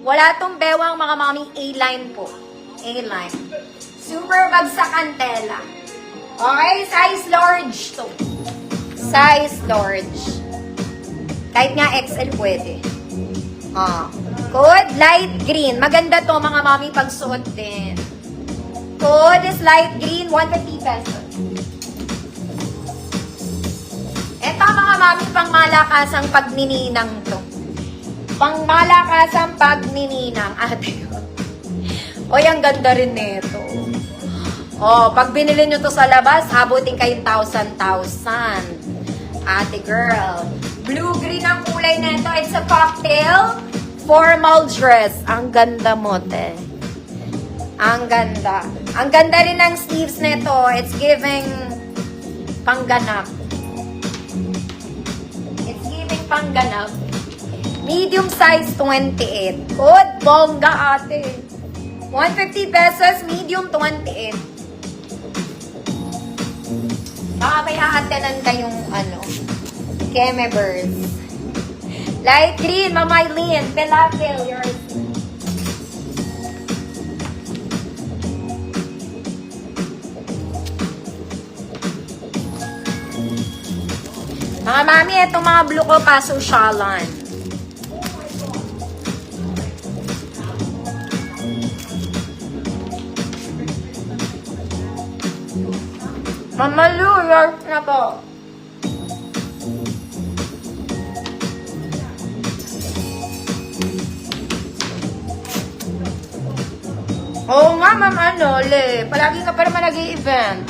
Wala tong bewang mga mami, A-line po. A-line. Super bagsak ang tela. Okay, size large to. Size large. Kahit nga XL pwede. Code light green. Maganda to mga mami pagsuot din. Code is light green, 150 pesos. Ito mga mami, pang malakasang pagnininang to. Pang malakasang pagnininang. Ate ko. Oy, ang ganda rin nito. Pag binili nyo to sa labas, habutin kayong 1,000. Ate girl. Blue-green ang kulay nito. It's a cocktail formal dress. Ang ganda mo, te. Ang ganda. Ang ganda rin ng sleeves nito. It's giving pangganap. It's giving pangganap. Medium size 28. Good, bongga ate. 150 pesos, medium 28. Baka may haatanan kayong Keme Birds. Light green, Mamaylin, Pelakil, yours. Mga mami, itong mga blue ko pa, sosyalan. Mama Lu, yours na po. Oo nga, ma'am, palagi ka pa naman nag-i-event.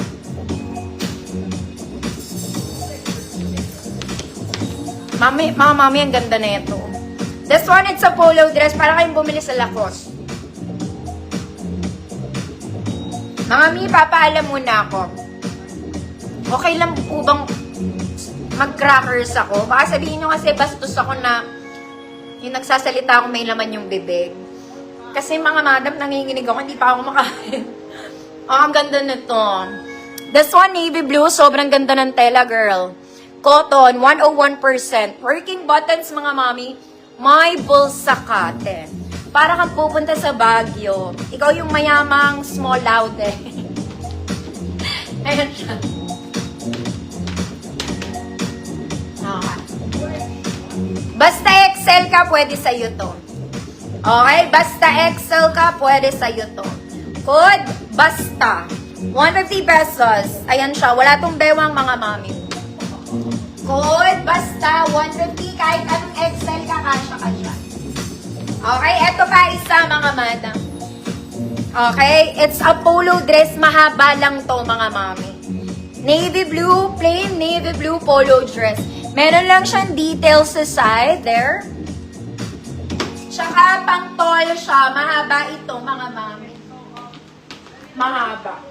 Mami, ang ganda na ito. This one, it's a polo dress. Para kayong bumili sa Lacoste. Mami, papaalam muna ako. Okay lang po bang mag-crackers ako? Baka sabihin nyo kasi bastos ako na yung nagsasalita ako may laman yung bibig. Kasi mga madam, nanginginig ako, hindi pa ako makain. Ang ganda nito. This one, navy blue, sobrang ganda ng tela, girl. Cotton, 101%. Working buttons, mga mami. May bulsa ka, te. Para kang pupunta sa Baguio. Ikaw yung mayamang small loud, eh. Ayan siya. Okay. Basta XL ka, pwede sa'yo to. Okay? Basta XL ka, pwede sa'yo to. Code, basta. 150 pesos. Ayan siya. Wala tong bewang, mga mami. Code, basta. 150. Kahit anong XL ka, kasya ka siya. Okay? Ito pa isa, mga madam. Okay? It's a polo dress. Mahaba lang to, mga mami. Navy blue, plain navy blue polo dress. Meron lang siyang details sa side, there. Tsaka pang tall siya. Mahaba ito, mga mami. Mahaba.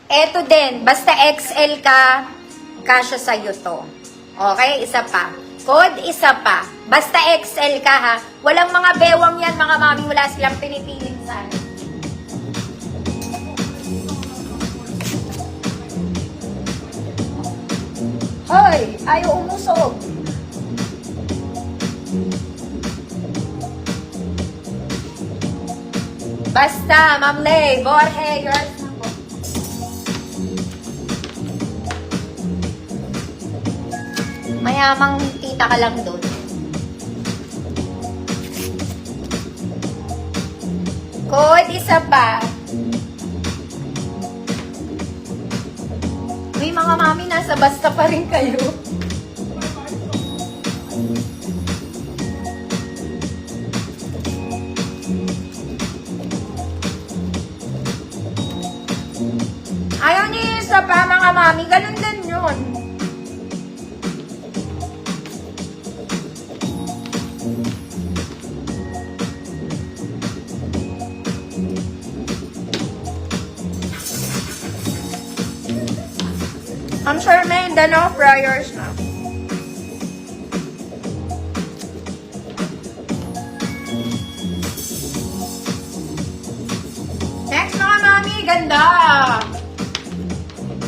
Eto din. Basta XL ka, kasya sa'yo to. Okay? Isa pa. Code, isa pa. Basta XL ka, ha? Walang mga bewang yan, mga mami. Wala silang pinipiling sana. Hoy! Ayaw umusog. Basta, Ma'am Lay, Borge, yours na po. Mayamang tita ka lang doon. Code, isa pa. Uy, mga mami, nasa basta pa rin kayo. Ayaw niyo yung isa pa, mga mami. Ganun din yun. I'm sure may dano fryers na. Next, mga mami, ganda.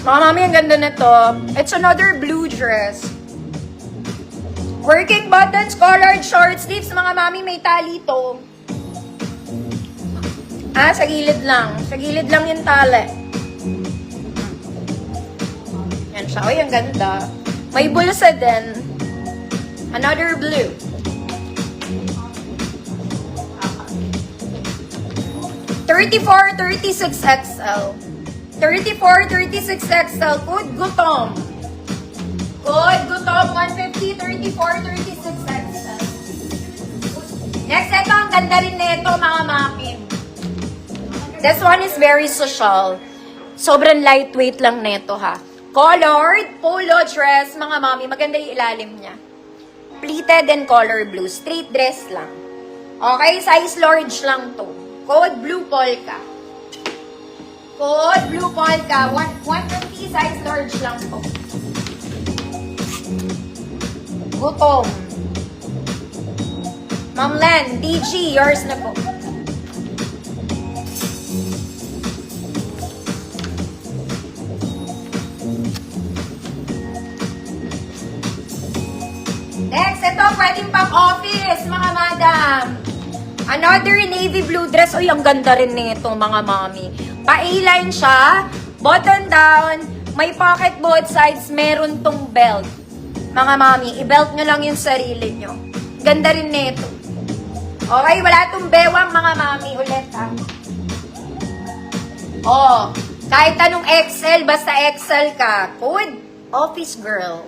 Mga mami, ang ganda nito. It's another blue dress. Working buttons, collared short sleeves, mga mami, may tali to. Sa gilid lang. Sa gilid lang yung tali. Yan siya. Uy, ang ganda. May bulsa din. Another blue. $34, $36 XL. $34, $36 XL. Code gutom. Code gutom. 150, $34, $36 XL. Next, ito ang ganda rin nito, mga mami. This one is very social. Sobrang lightweight lang nito, ha. Colored polo dress, mga mami. Maganda yung ilalim niya. Pleated and color blue. Straight dress lang. Okay, size large lang to. Code blue polka. Code blue polka. 150 size large lang to. Gutom. Ma'am Len, DG, yours na po. Next, ito, pwedeng pang office, mga madam. Another navy blue dress. Uy, ang ganda rin nito, mga mami. Pa-A-line siya, button down, may pocket both sides, meron tong belt. Mga mami, i-belt nyo lang yung sarili nyo. Ganda rin nito. Okay, wala tong bewang, mga mami. Ulit, ha. Oh, kahit anong XL, basta XL ka. Code, office girl.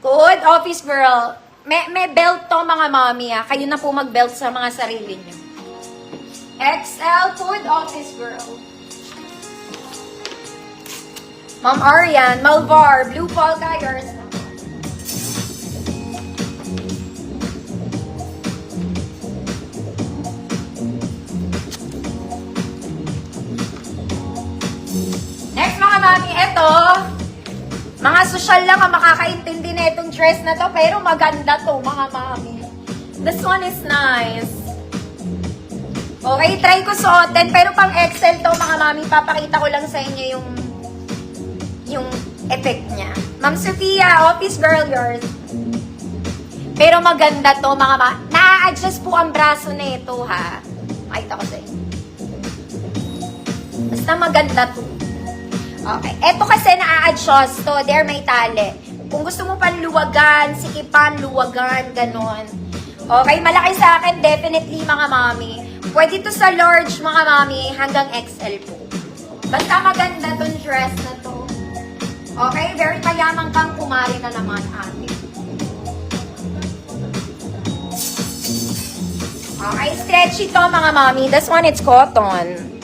Code, office girl. May belt to, mga mami, ha. Kayo na po mag-belt sa mga sarili nyo. XL, code, office girl. Ma'am Arian, Malvar, blue polka, yours na. Next, mga mami, eto. Mga social lang ang makakaintindi na itong dress na to, pero maganda to, mga mami. This one is nice. Okay, try ko suotin, pero pang XL to, mga mami. Papakita ko lang sa inyo yung effect niya. Ma'am Sophia, office girl, yours. Pero maganda to, mga mami. Na-adjust po ang braso na ito, ha. Makita ko sa inyo. Basta maganda to. Okay. Ito kasi na-adjust to. There may tali. Kung gusto mo panluwagan, sikipan, luwagan, ganon. Okay. Malaki sa akin, definitely, mga mami. Pwede to sa large, mga mami, hanggang XL po. Basta maganda tong dress na to. Okay. Very mayamang kang kumari na naman, ate. Okay. Stretchy to, mga mami. This one, it's cotton.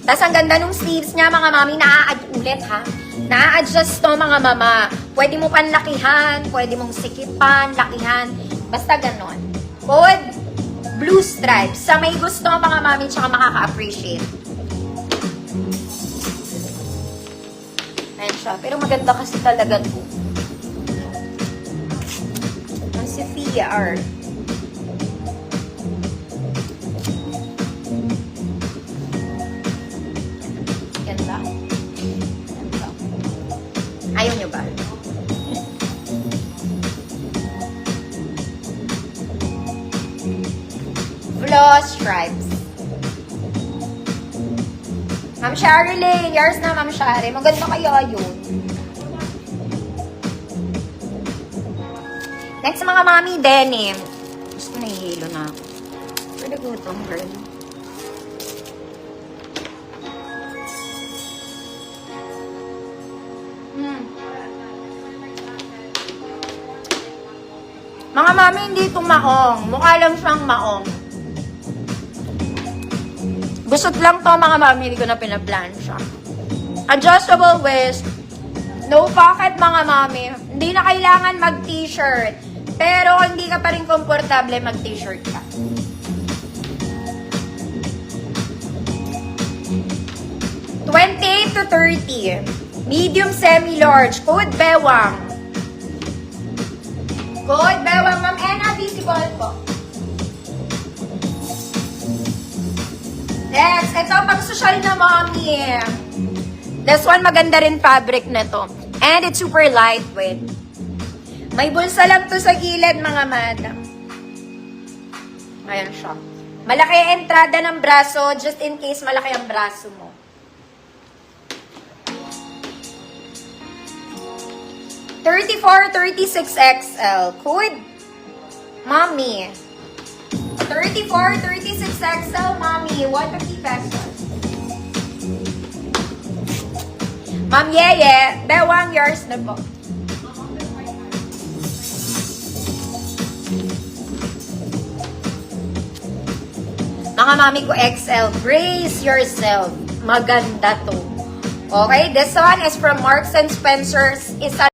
Tapos ang ganda nung sleeves niya, mga mami, ulit ha. Na-adjust to, mga mama. Pwede mo panlakihan, pwede mong sikipan, lakihan. Basta ganon. Code, blue stripes. Sa may gusto, mga mami, tsaka makaka-appreciate. Ayan siya. Pero maganda kasi talaga to. Ang Sophia art. Ayaw nyo ba? Floss stripes. Ma'am Sherilyn, yours na, Ma'am Shari. Maganda kaya yun. Next, mga mami, denim. Gusto na hihilo na ako. Pwede gutom, girl. Mga mami, hindi ito maong. Mukha lang siyang maong. Gusot lang to, mga mami. Hindi ko na pinaplansya. Adjustable waist. No pocket, mga mami. Hindi na kailangan mag-t-shirt. Pero hindi ka pa rin komportable mag-t-shirt ka. $28 to $30. Medium, semi-large. Code Bewang. Code Bewang, Ma'am Enna, visible po. Next, ito pang social na mommy. This one, maganda rin fabric na to. And it's super lightweight. May bulsa lang to sa gilid, mga madam. Ayan siya. Malaki ang entrada ng braso, just in case malaki ang braso mo. $34, $36 XL. Code? Mommy. 34, 36 XL, Mommy. 150 pesos. Ma'am Yeye, bewang yours na po. Mga mami ko XL, brace yourself. Maganda to. Okay, this one is from Marks and Spencer's. Isa